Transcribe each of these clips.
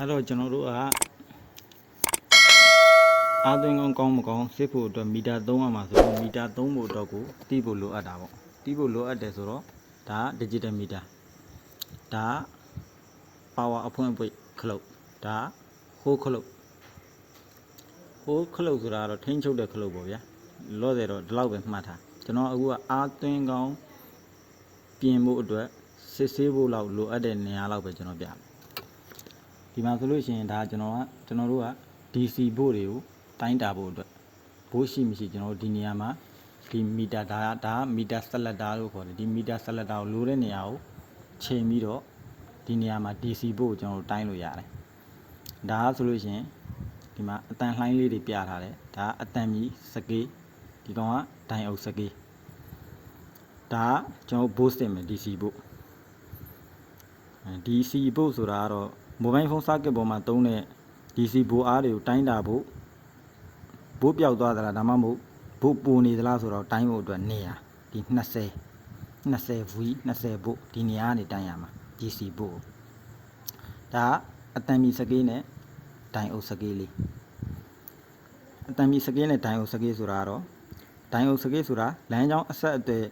အဲ့တော့ကျွန်တော်တို့ကအားသွင်းကောင်းမကောင်းစစ်ဖို့အတွက်မီတာသုံးရမှာဆိုတော့မီတာသုံးဖို့အတွက်ကိုတီးဖို့လိုအပ်တာပေါ့တီးဖို့လိုအပ်တယ်ဆိုတော့ဒါ digital meter ဒါ power အဖွင့်အပွင့်ခလုတ်ဒါ whole ခလုတ် whole ခလုတ်ဆိုတာတော့ထိန်းချုပ်တဲ့ခလုတ်ပေါ့ဗျာလောဆယ်တော့ဒီလောက်ပဲမှတ်ထားကျွန်တော်အခုကအားသွင်းကောင်းပြင်ဖို့အတွက်စစ်ဆေးဖို့လောက်လိုအပ်တဲ့နေရာလောက်ပဲကျွန်တော်ပြမယ်ဒီမှာဆိုလို့ရှိရင်ဒါကျွန်တော်တို့က DC ဘို့တွေကိုတိုင်းတာဖို့အတွက်ဘို့ရှိမရှိကျွန်တော်တို့ဒီနေရာမှာဒီမီတာဒါမီတာဆက်လက်တာလို့ခေါ်တယ်ဒီမီတာဆက်လက်တာကိုလိုတဲ့နေရာကိုချိန်ပြီးတော့ဒီနေရာမှာ DC ဘို့ကိုကျွန်တော်တို့တိုင်းလို့ရတယ်ဒါဆိုလို့ရှိရင်ဒီမှာအတန်လှိုင်းလေးတွေပြထားတယ်ဒါအတန်မြည်စကေးဒီကောင်ကဒိုင်အုပ်စကေးဒါကျွန်တော်ဘို့စစ်မယ် DC ဘို့DC ဘို့ဆိုတာကတော့ mobile phone circuit ပေါ်မှာသုံးတဲ့ DC ဘို့အားတွေကိုတိုင်းတာဖို့ဘို့ပြောက်သွားသလားဒါမှမဟုတ်ဘို့ပူနေသလားဆိုတော့တိုင်းဖို့အတွက်နေရာဒီ20V 20 ဘို့ဒီနေရာကနေတိုင်းရမှာ DC ဘို့ဒါအတန်မြည်စကေးနဲ့ဒိုင်အုပ်စကေးလေးအတန်မြည်စကေးနဲ့ဒိုင်အုပ်စကေးဆိုတာကတော့ဒိုင်အုပ်စကေးဆိုတာလမ်းကြောင်းအဆက်အသွယ်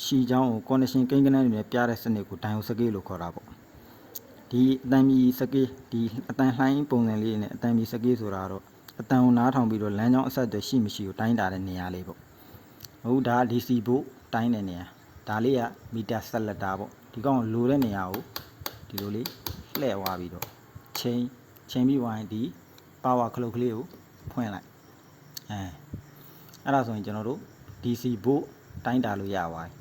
ရှီချောင်းကို connection ကိန်းကနန်းတွေနဲ့ပြတဲ့စနစ်ကိုဒိုင်အုပ်စကေးလို့ခေါ်တာပေါ့ဒီအတန်မြည်စကေးဒီအတန်လှိုင်းပုံစံလေးနဲ့အတန်မြည်စကေးဆိုတာတော့အတန်ကိုနားထောင်ပြီးတော့လမ်းကြောင်းအဆက်အသွယ်ရှိမရှိကိုတိုင်းတာတဲ့နေရာလေးပေါ့ဟုတ်ဒါ DC ဘို့တိုင်းတဲ့နေရာဒါလေးကမီတာဆက်လက်တာပေါ့ဒီကောင်လိုတဲ့နေရာကိုဒီလိုလေးလှည့်သွားပြီးတော့ချိန်ပြီးဝိုင်းဒီ power ခလုတ်ကလေးကိုဖွင့်လိုက်အဲ့ဒါဆိုရင်ကျွန်တော်တို့ DC ဘို့တိုင်းတာလို့ရပါတယ်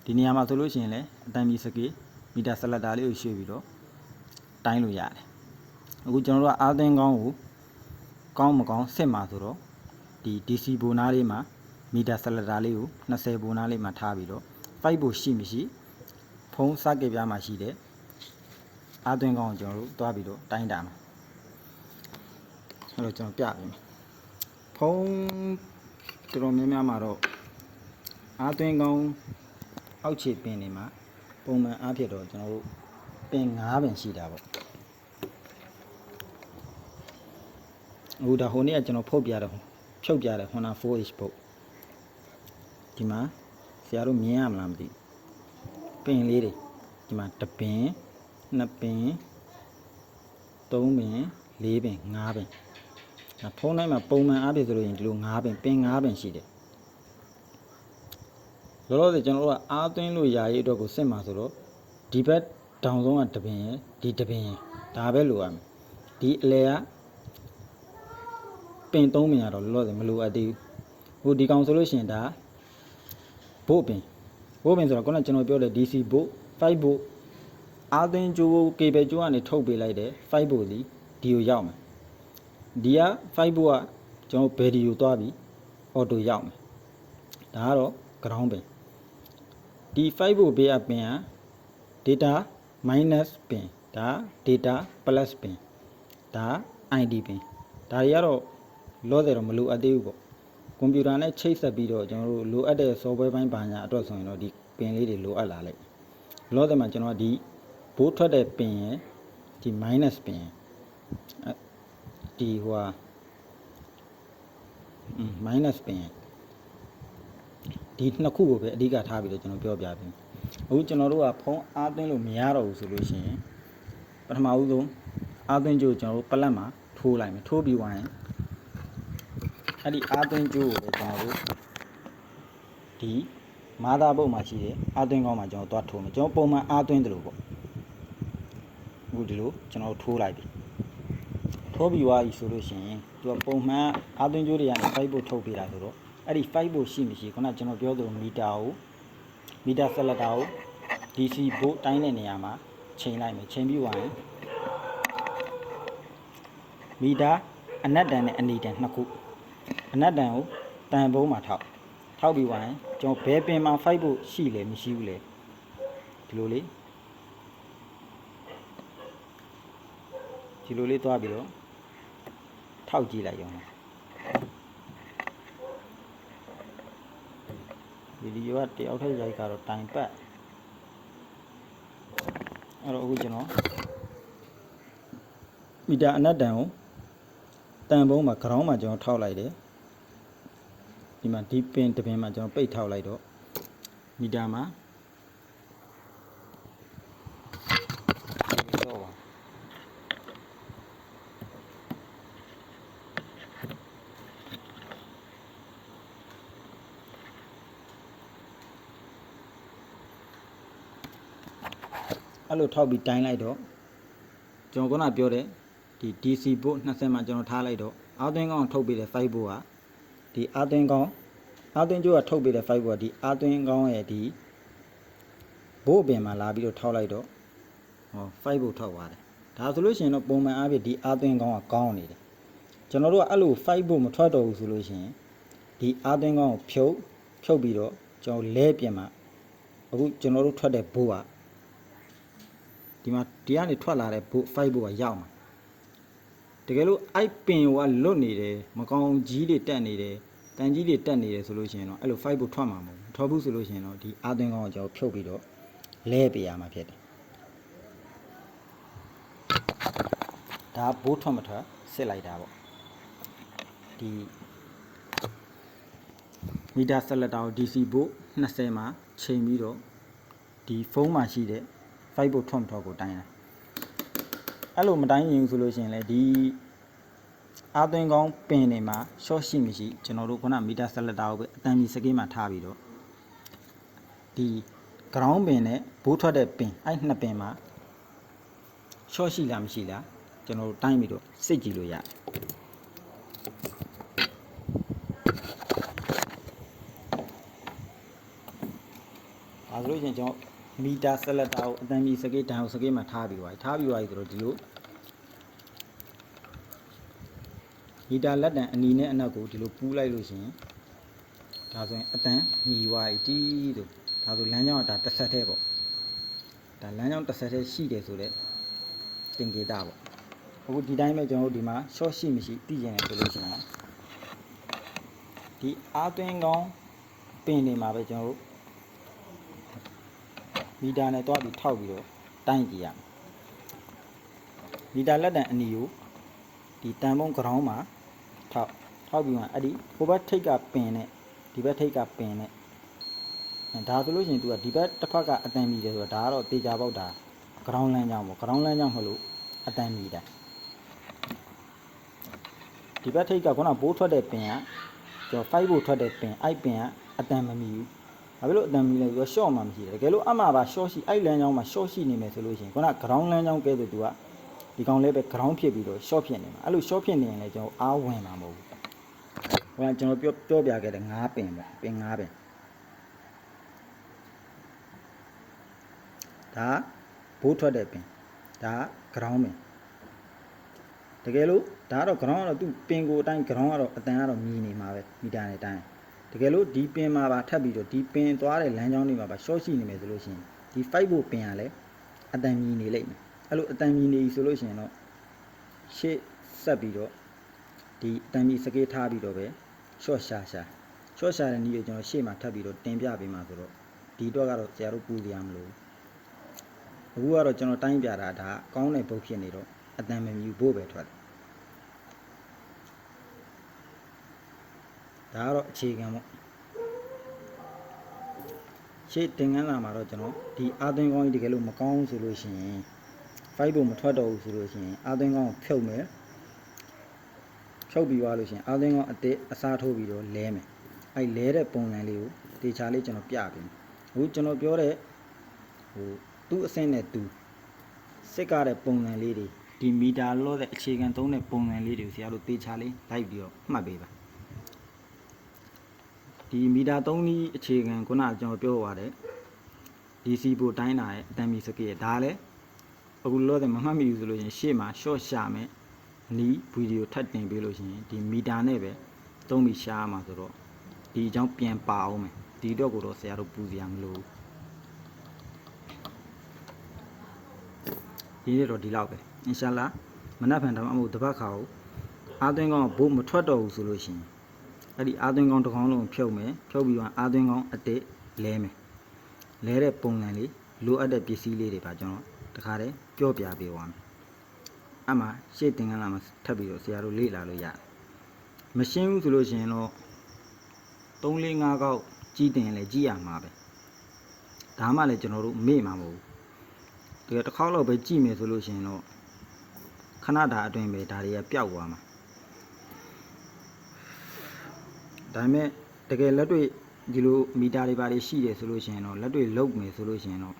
ဒီနေရာမှာဆိုလို့ရှိရင်လည်းအတန်မြည်စကေးမီတာဆက်လက်တာလေးကိုရွှေ့ပြီးတော့တိုင်းလို့ရတယ်အခုကျွန်တော်တို့ကအားသွင်းကောင်းကိုကောင်းမကောင်းစစ်မှာဆိုတော့ဒီ DC ဘိုနားလေးမှာမီတာဆက်လက်တာလေးကို20ဘိုနားလေးမှာထားပြီးတော့5ဘိုရှိမရှိဖုန်းစကစ်ပြားမှာရှိတဲ့အားသွင်းကောင်းကိုကျွန်တော်တို့တွားပြီးတော့တိုင်းတာမှာအဲ့တော့ကျွန်တော်ပြပေးမယ်ဖုန်းတော်တော်များများမှာတော့အားသွင်းကောင်းအောက်ခြေပင်တွေမှာပုံမှန်အားဖြင့်တော့ကျွန်တော်တို့ပင်9ပင်ရှိတာပေါ့အခုဒါဟိုနေ့ကကျွန်တော်ဖြုတ်ပြတယ်Honda 4H ပုတ်ဒီမှာဆရာတို့မြင်ရမလားမသိပင်လေးတွေဒီမှာ1ပင်2ပင်3ပင်4ပင်5ပင်ဖုန်းတိုင်းမှာပုံမှန်အားဖြင့်ဆိုလို့ရင်ဒီလို5ပင်5ပင်ရှိတယ်လောလောဆယ်ကျွန်တော်တို့ကအားသွင်းလို့ယာရေးအတွက်ကိုစစ်မှာဆိုတော့ဒီဘက်တောင်ဆုံးက1ပင်ရယ်ဒီ1ပင်ရယ်ဒါပဲလိုရမယ်ဒီအလဲကပင်3ပင်ရတော့လောလောဆယ်မလိုအပ်သေးဘူးဟိုဒီကောင်ဆိုလို့ရှိရင်ဒါဘို့ပင်ဆိုတော့ခုနကကျွန်တော်ပြောတဲ့ DC ဘို့5ဘို့အားသွင်းကြိုးကေဘယ်ကြိုးကနေထုတ်ပေးလိုက်တယ်5ဘို့စီဒီကိုရောက်မယ်ဒီက5ဘို့ကကျွန်တော်ဘယ်ဒီကိုသွားပြီးအော်တိုရောက်မယ်ဒါကတော့ ground ပင်ဒီ5ဘို့ဘေးအပင်က data minus ပင်ဒါ data plus ပင်ဒါ ID ပင်ဒါတွေကတော့လောဆယ်တော့မလိုအပ်သေးဘူးပေါ့ကွန်ပျူတာနဲ့ချိတ်ဆက်ပြီးတော့ကျွန်တော်တို့လိုအပ်တဲ့ software ပိုင်းဘာညာအတွက်ဆိုရင်တော့ဒီပင်လေးတွေလိုအပ်လာလိမ့်မယ်လောဆယ်မှာကျွန်တော်ဒီဘိုးထွက်တဲ့ပင်ရယ်ဒီ minus ပင်ဒီဟိုminus ပင်ဒီနှစ်ခုကိုပဲအဓိကထားပြီးတော့ကျွန်တော်ပြောပြပေးအခုကျွန်တော်တို့ကဖုန်းအားသွင်းလို့မရတော့ဘူးဆိုလို့ရှိရင်ပထမဦးဆုံးအားသွင်းကြိုးကျွန်တော်တို့ပလက်မှာထိုးလိုက်မယ်ထိုးပြီးဝိုင်းအဲ့ဒီအားသွင်းကြိုးကိုပဲကျွန်တော်တို့ဒီမာသာဘုတ်မှာရှိတယ်အားသွင်းကောင်းမှာကျွန်တော်သွားထိုးမယ်ကျွန်တော်ပုံမှန်အားသွင်းတယ်လို့ပေါ့အခုဒီလိုကျွန်တော်ထိုးလိုက်ပြီထိုးပြီးွားပြီဆိုလို့ရှိရင်သူကပုံမှန်အားသွင်းကြိုးတွေကနေ5ဘုတ်ထုတ်ပေးတာဆိုတော့အဲ့ဒီ5ဘို့ရှိမရှိခုနကျွန်တော်ပြောသလိုမီတာဆက်လက်တာကို DC ဘို့တိုင်းတဲ့နေရာမှာချိန်လိုက်မယ်ချိန်ပြီးသွားရင်မီတာအနက်တန်နဲ့အနီတန်နှစ်ခုအနက်တန်ကိုတန်ဘုံးမှာထောက်ပြီးသွားရင်ကျွန်တော်ဘယ်ပင်မှာ5ဘို့ရှိလဲမရှိဘူးလဲဒီလိုလေးသွားပြီးတော့ထောက်ကြည့်လိုက်ရုံနဲ့ဗီဒီယိုကတယောက်ထည့်ရိုက်ကတော့တိုင်ပတ်အဲ့တော့အခုကျွန်တော် မီတာအနက်တန်ကိုတန်ပုံးမှာ ground မှာကျွန်တော်ထောက်လိုက်တယ်ဒီမှာဒီပင်တစ်ပင်မှာကျွန်တော်ပိတ်ထောက်လိုက်တော့မီတာမှာအဲ့လိုထောက်ပြီးတိုင်းလိုက်တော့ကျွန်တော်ခုနပြောတဲ့ဒီ DC ဘို့20မှာကျွန်တော်ထားလိုက်တော့အာသွင်းကောင်းထုတ်ပေးတဲ့ 5 ဘို့ကဒီအာသွင်းကောင်းအာသွင်းကျိုးကထုတ်ပေးတဲ့ 5 ဘို့ကဒီအာသွင်းကောင်းရဲ့ဒီဘို့ပင်မှာလာပြီးတော့ထောက်လိုက်တော့ဟော5 ဘို့ထောက်သွားတယ်ဒါဆိုလို့ရှိရင်တော့ပုံမှန်အားဖြင့်ဒီအာသွင်းကောင်းကကောင်းနေတယ်ကျွန်တော်တို့ကအဲ့လို5 ဘို့မထွက်တော့ဘူးဆိုလို့ရှိရင်ဒီအာသွင်းကောင်းကိုဖြုတ်ပြီးတော့ကျွန်တော်လဲပြင်မှာအခုကျွန်တော်တို့ထွက်တဲ့ဘို့ကဒီမှာဒီကနေထွက်လာတဲ့ဘို့5 ဘို့ကရောက်မှာတကယ်လို့အိုက်ပင်ကလွတ်နေတယ်မကောင်ကြီးတွေတက်နေတယ်တန်ကြီးတွေတက်နေတယ်ဆိုလို့ရှိရင်တော့အဲ့လို5 ဘို့ထွက်မှာမဟုတ်ဘူးထွက်ဘူးဆိုလို့ရှိရင်တော့ဒီအာသွင်းကောင်းကိုကျွန်တော်ဖြုတ်ပြီးတော့လဲပေးရမှာဖြစ်တယ်ဒါဘိုးထွက်မထွက်စစ်လိုက်တာပေါ့ဒီမီတာဆက်လက်တာကို DC ဘို့20မှာချိန်ပြီးတော့ဒီဖုန်းမှာရှိတဲ့5 ဘို့ထွက်မထွက်ကိုတိုင်းတာအဲ့လိုမတိုင်းရင်ဆိုလို့ရှိရင်လေဒီအာသွင်းကောင်းပင်တွေမှာ short ရှိမရှိကျွန်တော်တို့ခုနမီတာဆက်လက်တာကိုပဲအတန်ကြီးစကေးမှာထားပြီးတော့ဒီ ground ပင်နဲ့ဘိုးထွက်တဲ့ပင်အဲ့နှစ်ပင်မှာ short ရှိလားမရှိလားကျွန်တော်တို့တိုင်းပြီးတော့စစ်ကြည့်လို့ရတယ်ဒါဆိုလို့ရှိရင်ကျွန်တော်မီတာဆက်လက်တာကိုအတန်ကြီးစကေးတန်အောင်စကေးမှာထားပြီးသွားပြီဆိုတော့ဒီလိုမီတာလက်တံအနီနဲ့အနောက်ကိုဒီလိုပူးလိုက်လို့ရှိရင်ဒါဆိုရင်အတန်ညီဝါတီးဆိုဒါဆိုလမ်းကြောင်းကဒါတစ်ဆက်တည်းပေါ့ဒါလမ်းကြောင်းတစ်ဆက်တည်းရှိတယ်ဆိုတော့သင်္ကေတပေါ့အခုဒီတိုင်းပဲကျွန်တော်တို့ဒီမှာ short ရှိမရှိသိကျင်တယ်ဆိုလို့ရှိရင်ဒီအာသွင်းကောင်းပင်တွေမှာပဲကျွန်တော်တို့မီတာနဲ့တွားပြီးထောက်ပြီးတော့တိုင်းကြည့်ရမယ်မီတာလက်တံအနီကိုဒီတန်ပုံး ground မှာထောက်ပြီးမှအဲ့ဒီဟိုဘက်ထိပ်ကပင်နဲ့ဒီဘက်ထိပ်ကပင်နဲ့ဒါဆိုလို့ရှိရင် तू ကဒီဘက်တစ်ဖက်ကအတန်မီတယ်ဆိုတော့ဒါကတော့တေချာပေါက်တာ ground လမ်းကြောင်းပေါ့ ground လမ်းကြောင်းမလို့အတန်မီတာဒီဘက်ထိပ်ကခုနဘိုးထွက်တဲ့ပင်ကကျွန်တော်5 ဘို့ထွက်တဲ့ပင်အဲ့ပင်ကအတန်မမီဘူးဘာဖြစ်လို့အတန်မီလဲဆိုတော့ short မှမရှိတယ်တကယ်လို့အမှားပါ short ရှိအဲ့လမ်းကြောင်းမှာ short ရှိနေမယ်ဆိုလို့ရှိရင်ခုန ground လမ်းကြောင်းကဲဆို तू ကဒီကောင်လေးပဲ ground ဖြစ်ပြီးတော့ short ဖြစ်နေမှာအဲ့လို short ဖြစ်နေရင်လည်းကျွန်တော်အားဝင်မှာမဟုတ်ဘူးဟိုကကျွန်တော်ပြောပြခဲ့တဲ့9ပင်ပေါ့ပင်9ပင်ဒါဘိုးထွက်တဲ့ပင်ဒါ ground ပင်တကယ်လို့ဒါကတော့ ground ကတော့သူပင်ကိုအတိုင်း ground ကတော့အတန်ကတော့မြည်နေမှာပဲမီတာနဲ့တိုင်းတကယ်လို့ဒီပင်မှာပါထပ်ပြီးတော့ဒီပင်သွားတဲ့လမ်းကြောင်းတွေမှာပါ short ရှိနေမယ်ဆိုလို့ရှိရင်ဒီ5 ဘို့ပင်ကလည်းအတန်မြည်နေလိမ့်မယ်အဲ့လိုအတန်မြည်နေပြီဆိုလို့ရှိရင်တော့ရှေ့ဆက်ပြီးတော့ဒီအတန်မြည်စကေးထားပြီးတော့ပဲ short ရှာတဲ့နည်းကိုကျွန်တော်ရှေ့မှာထပ်ပြီးတော့တင်ပြပေးမှာဆိုတော့ဒီတော့ကတော့ဆရာတို့ပူစရာမလိုအခုကတော့ကျွန်တော်တိုင်းပြတာဒါကောင်းတဲ့ဘုတ်ဖြစ်နေတော့အတန်မမြူဖို့ပဲထွက်တယ်ဒါကတော့အခြေခံပေါ့ရှေ့တင်ကန်းလာမှာတော့ကျွန်တော်ဒီအာသွင်းကောင်းကြီးတကယ်လို့မကောင်းဆိုလို့ရှိရင်5 ဘို့မထွက်တော့ဘူးဆိုလို့ရှိရင်အာသွင်းကောင်းကိုဖြုတ်မယ်ဖြုတ်ပြီးသွားလို့ရှိရင်အာသွင်းကောင်းအစ်အစားထိုးပြီးတော့လဲမယ်အဲ့လဲတဲ့ပုံစံလေးကိုတေချာလေးကျွန်တော်ပြပေးမယ်အခုကျွန်တော်ပြောတဲ့ဟိုသူ့အဆင့်နဲ့သူစစ်ကားတဲ့ပုံစံလေးတွေဒီမီတာလော့တဲ့အခြေခံသုံးတဲ့ပုံစံလေးတွေကိုဆရာတို့တေချာလေးလိုက်ပြီးတော့မှတ်ပေးပါဒီမီတာ3နည်းအခြေခံခုနကကျွန်တော်ပြောသွားတယ် DC ဘို့တိုင်းတာရဲ့အတန်မီစကေးဒါလည်းအခုလော့တဲ့မမှတ်မိဘူးဆိုလို့ရှိရင်ရှေ့မှာ short ရှာမယ်နီးဗီဒီယိုထပ်တင်ပေးလို့ရှိရင်ဒီမီတာနဲ့ပဲသုံးပြီးရှားမှာဆိုတော့ဒီအကြောင်းပြန်ပါအောင်မယ်ဒီတော့ကိုတော့ဆရာတို့ပူစရာမလိုဒီနေ့တော့ဒီလောက်ပဲအင်ရှာလာမနက်ဖြန်ဒါမှမဟုတ်တပတ်ခါကိုအာသွင်းကောင်းဘို့မထွက်တော့ဘူးဆိုလို့ရှိရင်အဲ့ဒီအာသွင်းကောင်းတစ်ကောင်းလုံးဖြုတ်မယ်ဖြုတ်ပြီးတော့အာသွင်းကောင်းအစ်စ်လဲမယ်လဲတဲ့ပုံစံလေးလိုအပ်တဲ့ပစ္စည်းလေးတွေပါကျွန်တော်တခါတည်းပြောပြပေးသွားမယ် အမှရှေ့တင်ကန်းလာမှာထပ်ပြီးတော့ဆရာတို့လေ့လာလို့ရတယ်မရှင်းဘူးဆိုလို့ရှိရင်တော့3 4 5ကောက်ကြီးတင်ရင်လည်းကြီးရမှာပဲဒါမှလည်းကျွန်တော်တို့မေ့မှာမဟုတ်ဘူးဒီတစ်ခေါက်လောက်ပဲကြည့်မယ်ဆိုလို့ရှိရင်တော့ခဏတာအတွင်းပဲဒါတွေကပျောက်သွားမှာဒါပေမဲ့တကယ်လက်တွေ့ဒီလိုမီတာတွေပါတွေရှိတယ်ဆိုလို့ရှိရင်တော့လက်တွေ့လုတ်မယ်ဆိုလို့ရှိရင်တော့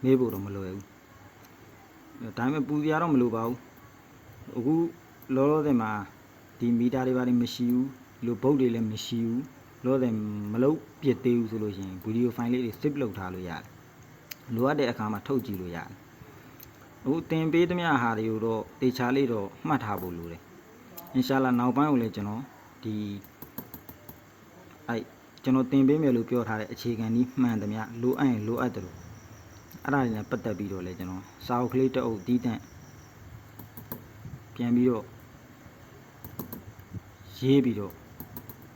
မေးဖို့တော့မလွယ်ဘူးဒါပေမဲ့ပူစရာတော့မလိုပါဘူးအခုလောလောဆယ်မှာဒီမီတာတွေပါတွေမရှိဘူးဒီလိုဘုတ်တွေလည်းမရှိဘူးလောလောဆယ်မလုတ်ပြစ်သေးဘူးဆိုလို့ရှိရင်ဗီဒီယိုဖိုင်လေးတွေ save လုပ်ထားလို့ရတယ်လိုအပ်တဲ့အခါမှာထုတ်ကြည့်လို့ရတယ်အခုသင်ပေးသမျှဟာတွေကိုတော့တေချာလေးတော့မှတ်ထားဖို့လိုတယ်အင်ရှာလာနောက်ပိုင်းကိုလည်းကျွန်တော်ဒီကျွန်တော်သင်ပေးမယ်လို့ပြောထားတဲ့အခြေခံကြီးမှန်သမျှလိုအပ်ရင်လိုအပ်တယ်လို့အဲ့ဒါတွေနဲ့ပတ်သက်ပြီးတော့လည်းကျွန်တော်စာအုပ်ကလေးတစ်အုပ်တီးတန့်ပြန်ပြီးတော့ရေးပြီးတော့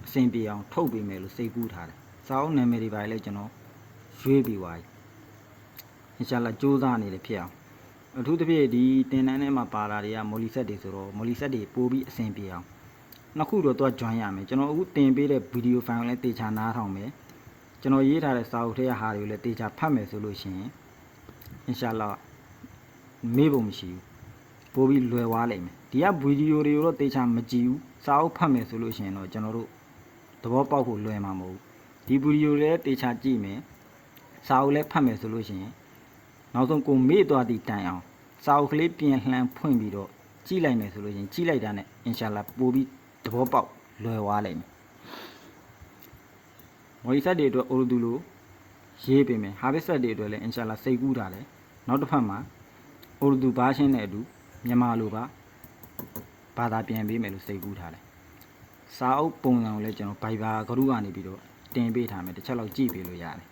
အဆင်ပြေအောင်ထုတ်ပေးမယ်လို့စိတ်ကူးထားတယ်စာအုပ်နာမည်တွေပါလည်းကျွန်တော်ရွေးပြီးသွားပြီအင်ရှာလာစူးစမ်းနေတယ်ဖြစ်အောင်အထူးသဖြင့်ဒီတင်တန်းထဲမှာပါလာတွေကမော်လီဆက်တွေဆိုတော့မော်လီဆက်တွေပို့ပြီးအဆင်ပြေအောင်နှစ်ခုတော့ join ရမယ်ကျွန်တော်အခုတင်ပေးတဲ့ဗီဒီယိုဖိုင်ကိုလည်းတေချာနားထောင်မယ်ကျွန်တော်ရေးထားတဲ့စာအုပ်ထဲကဟာတွေကိုလည်းတေချာဖတ်မယ်ဆိုလို့ရှိရင်အင်ရှာလာမေ့ဖို့မရှိဘူးပို့ပြီးလွယ်သွားလိမ့်မယ်ဒီကဗီဒီယိုတွေကိုတော့တေချာမကြည့်ဘူးစာအုပ်ဖတ်မယ်ဆိုလို့ရှိရင်တော့ကျွန်တော်တို့သဘောပေါက်ဖို့လွယ်မှာမဟုတ်ဘူးဒီဗီဒီယိုလည်းတေချာကြည့်မယ်စာအုပ်လည်းဖတ်မယ်ဆိုလို့ရှိရင်နောက်ဆုံးကိုမေ့သွားသည့်တိုင်အောင်စာအုပ်ကလေးပြင်လှန်ဖွင့်ပြီးတော့ကြည့်လိုက်မယ်ဆိုလို့ရှိရင်ကြည့်လိုက်တာနဲ့အင်ရှာလာပို့ပြီးသဘောပေါက်လွယ်သွားလိမ့်မယ်မော်လီဆက်တွေအတွက်အိုရဒူလိုရေးပေးမယ်ဟာဗစ်ဆက်တွေအတွက်လည်းအင်ရှာလာစိတ်ကူးတာလေနောက်တစ်ဖက်မှာအိုရဒူဘာရှင်းတဲ့အတူမြန်မာလိုပါဘာသာပြန်ပေးမယ်လို့စိတ်ကူးထားတယ်စာအုပ်ပုံစံကိုလည်းကျွန်တော် Viber ကရုကနေပြီးတော့တင်ပေးထားမယ်တစ်ချက်လောက်ကြည့်ပေးလို့ရတယ်